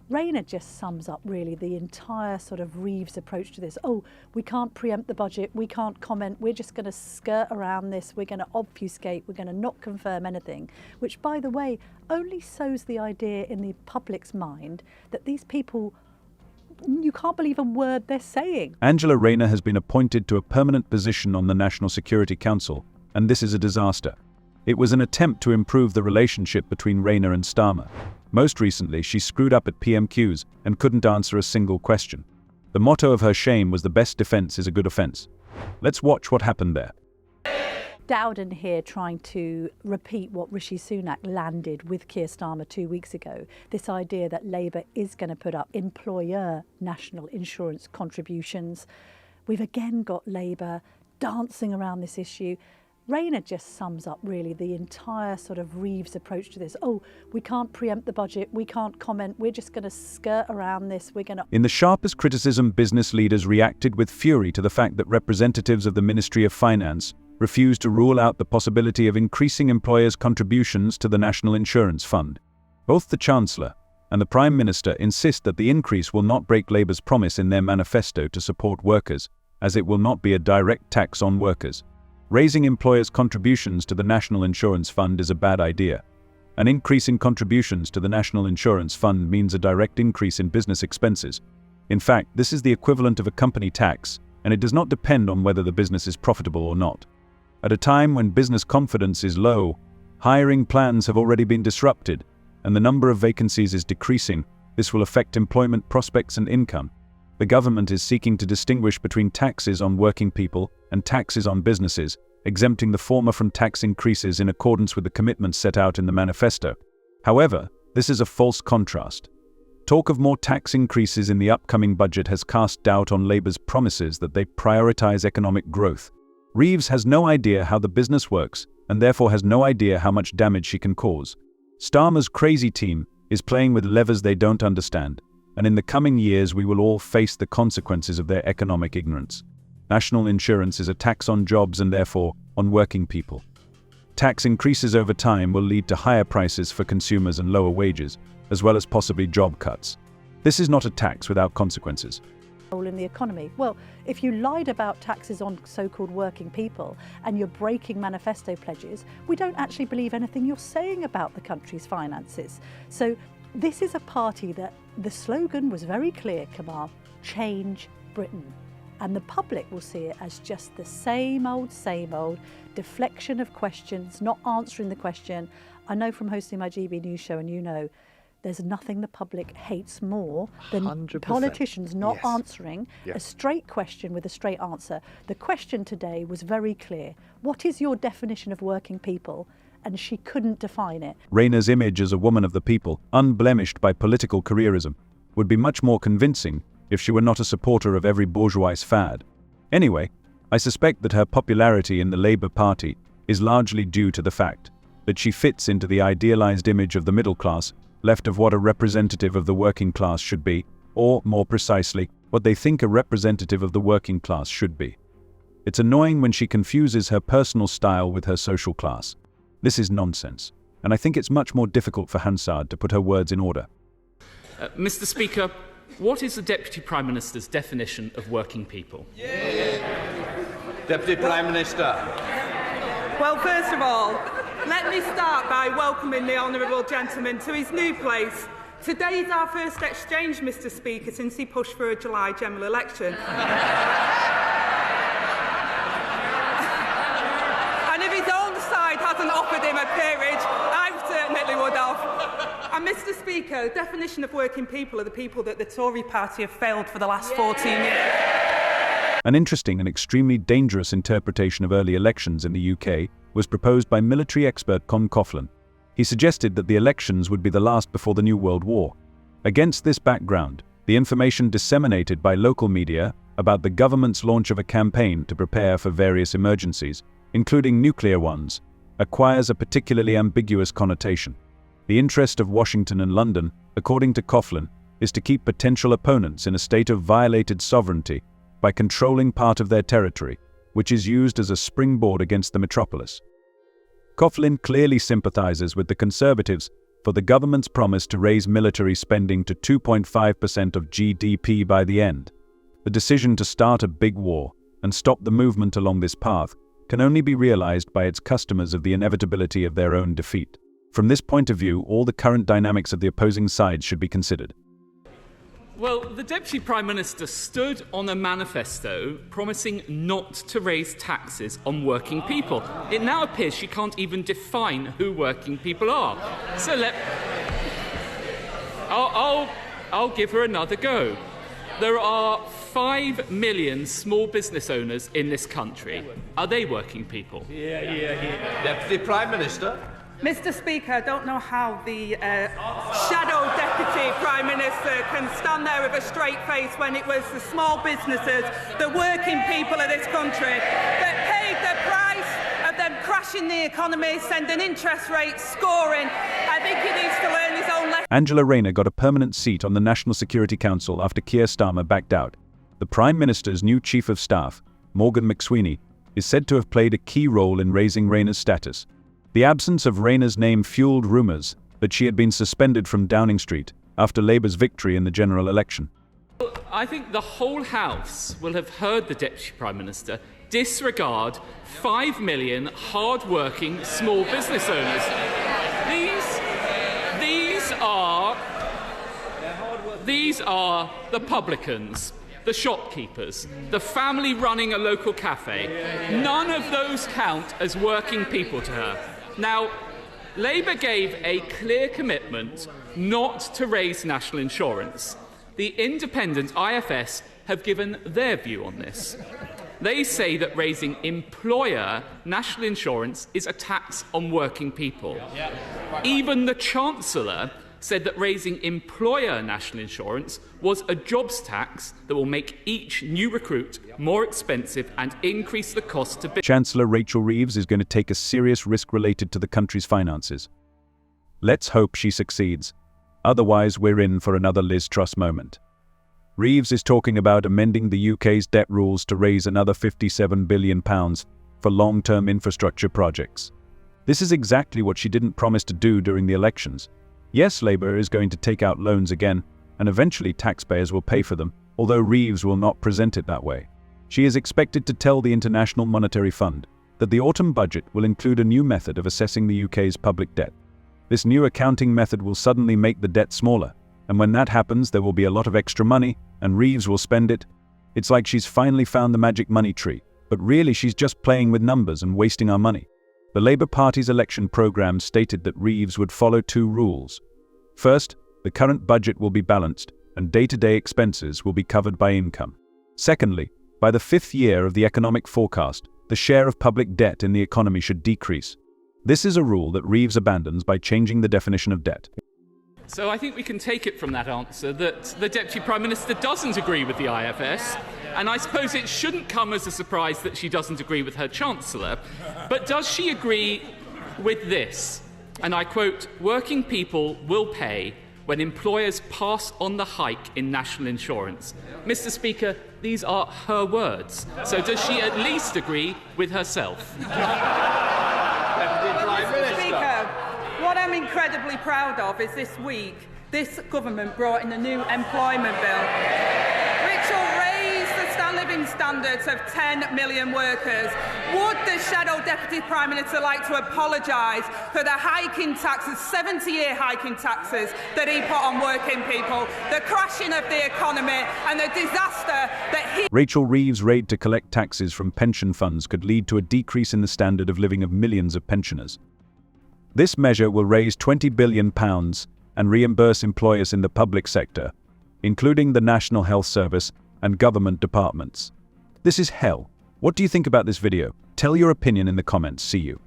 Rayner just sums up really the entire sort of Reeves approach to this. Oh, we can't preempt the budget, we can't comment, we're just going to skirt around this, we're going to obfuscate, we're going to not confirm anything, which, by the way, only sows the idea in the public's mind that these people, you can't believe a word they're saying. Angela Rayner has been appointed to a permanent position on the National Security Council, and this is a disaster. It was an attempt to improve the relationship between Rayner and Starmer. Most recently, she screwed up at PMQs and couldn't answer a single question. The motto of her shame was the best defense is a good offense. Let's watch what happened there. Dowden here trying to repeat what Rishi Sunak landed with Keir Starmer 2 weeks ago, this idea that Labour is going to put up employer national insurance contributions. We've again got Labour dancing around this issue. Rayner just sums up really the entire sort of Reeves approach to this. Oh, we can't preempt the budget, we can't comment, we're just going to skirt around this, we're going to... In the sharpest criticism, business leaders reacted with fury to the fact that representatives of the Ministry of Finance refused to rule out the possibility of increasing employers' contributions to the National Insurance Fund. Both the Chancellor and the Prime Minister insist that the increase will not break Labour's promise in their manifesto to support workers, as it will not be a direct tax on workers. Raising employers' contributions to the National Insurance Fund is a bad idea. An increase in contributions to the National Insurance Fund means a direct increase in business expenses. In fact, this is the equivalent of a company tax, and it does not depend on whether the business is profitable or not. At a time when business confidence is low, hiring plans have already been disrupted, and the number of vacancies is decreasing. This will affect employment prospects and income. The government is seeking to distinguish between taxes on working people and taxes on businesses, exempting the former from tax increases in accordance with the commitments set out in the manifesto. However, this is a false contrast. Talk of more tax increases in the upcoming budget has cast doubt on Labour's promises that they prioritise economic growth. Reeves has no idea how the business works, and therefore has no idea how much damage she can cause. Starmer's crazy team is playing with levers they don't understand, and in the coming years we will all face the consequences of their economic ignorance. National insurance is a tax on jobs and therefore on working people. Tax increases over time will lead to higher prices for consumers and lower wages, as well as possibly job cuts. This is not a tax without consequences. In the economy. Well, if you lied about taxes on so-called working people and you're breaking manifesto pledges, we don't actually believe anything you're saying about the country's finances. So this is a party that the slogan was very clear, Kamal, change Britain. And the public will see it as just the same old, deflection of questions, not answering the question. I know from hosting my GB News show, and you know, there's nothing the public hates more than 100%. Politicians not Yes. answering a straight question with a straight answer. The question today was very clear. What is your definition of working people? And she couldn't define it. Rayner's image as a woman of the people, unblemished by political careerism, would be much more convincing if she were not a supporter of every bourgeois fad. Anyway, I suspect that her popularity in the Labour Party is largely due to the fact that she fits into the idealised image of the middle class, left of what a representative of the working class should be, or, more precisely, what they think a representative of the working class should be. It's annoying when she confuses her personal style with her social class. This is nonsense, and I think it's much more difficult for Hansard to put her words in order. Mr. Speaker, what is the Deputy Prime Minister's definition of working people? Deputy Prime Minister. Well, first of all, let me start by welcoming the honourable gentleman to his new place. Today is our first exchange, Mr. Speaker, since he pushed for a July general election. And if his own side hasn't offered him a peerage, I certainly would have. And Mr. Speaker, the definition of working people are the people that the Tory party have failed for the last 14 years. An interesting and extremely dangerous interpretation of early elections in the UK was proposed by military expert Con Coughlin. He suggested that the elections would be the last before the New World War. Against this background, the information disseminated by local media about the government's launch of a campaign to prepare for various emergencies, including nuclear ones, acquires a particularly ambiguous connotation. The interest of Washington and London, according to Coughlin, is to keep potential opponents in a state of violated sovereignty by controlling part of their territory, which is used as a springboard against the metropolis. Coughlin clearly sympathizes with the Conservatives' for the government's promise to raise military spending to 2.5% of GDP by the end. The decision to start a big war and stop the movement along this path can only be realized by its customers of the inevitability of their own defeat. From this point of view, all the current dynamics of the opposing sides should be considered. Well, the Deputy Prime Minister stood on a manifesto promising not to raise taxes on working people. It now appears she can't even define who working people are. So I'll give her another go. There are 5 million small business owners in this country. Are they working people? Yeah. Deputy Prime Minister. Mr. Speaker, I don't know how the shadow Deputy Prime Minister can stand there with a straight face when it was the small businesses, the working people of this country that paid the price of them crashing the economy, sending interest rates scoring. I think he needs to learn his own lesson. Angela Rayner got a permanent seat on the National Security Council after Keir Starmer backed out. The Prime Minister's new Chief of Staff, Morgan McSweeney, is said to have played a key role in raising Rayner's status. The absence of Rayner's name fueled rumours that she had been suspended from Downing Street after Labour's victory in the general election. I think the whole House will have heard the Deputy Prime Minister disregard 5 million hard-working small business owners. These are the publicans, the shopkeepers, the family running a local cafe. None of those count as working people to her. Now, Labour gave a clear commitment not to raise national insurance. The independent IFS have given their view on this. They say that raising employer national insurance is a tax on working people. Even the Chancellor said that raising employer national insurance was a jobs tax that will make each new recruit more expensive and increase the cost to business. Chancellor Rachel Reeves is going to take a serious risk related to the country's finances. Let's hope she succeeds. Otherwise, we're in for another Liz Truss moment. Reeves is talking about amending the UK's debt rules to raise another £57 billion for long-term infrastructure projects. This is exactly what she didn't promise to do during the elections. Yes, Labour is going to take out loans again, and eventually taxpayers will pay for them, although Reeves will not present it that way. She is expected to tell the International Monetary Fund that the autumn budget will include a new method of assessing the UK's public debt. This new accounting method will suddenly make the debt smaller, and when that happens, there will be a lot of extra money, and Reeves will spend it. It's like she's finally found the magic money tree, but really she's just playing with numbers and wasting our money. The Labour Party's election programme stated that Reeves would follow 2 rules. First, the current budget will be balanced, and day-to-day expenses will be covered by income. Secondly, by the 5th year of the economic forecast, the share of public debt in the economy should decrease. This is a rule that Reeves abandons by changing the definition of debt. So I think we can take it from that answer that the Deputy Prime Minister doesn't agree with the IFS, and I suppose it shouldn't come as a surprise that she doesn't agree with her Chancellor, but does she agree with this? And I quote, "Working people will pay when employers pass on the hike in national insurance." Mr. Speaker, these are her words. So does she at least agree with herself? Mr. Speaker, what I'm incredibly proud of is this week, this government brought in a new employment bill, which will raise the living standards of 10 million workers. Would the shadow Deputy Prime Minister like to apologise for the hike in taxes, 70-year hike in taxes that he put on working people, the crashing of the economy and the disaster that he... Rachel Reeves' raid to collect taxes from pension funds could lead to a decrease in the standard of living of millions of pensioners. This measure will raise £20 billion and reimburse employers in the public sector, including the National Health Service and government departments. This is hell. What do you think about this video? Tell your opinion in the comments. See you.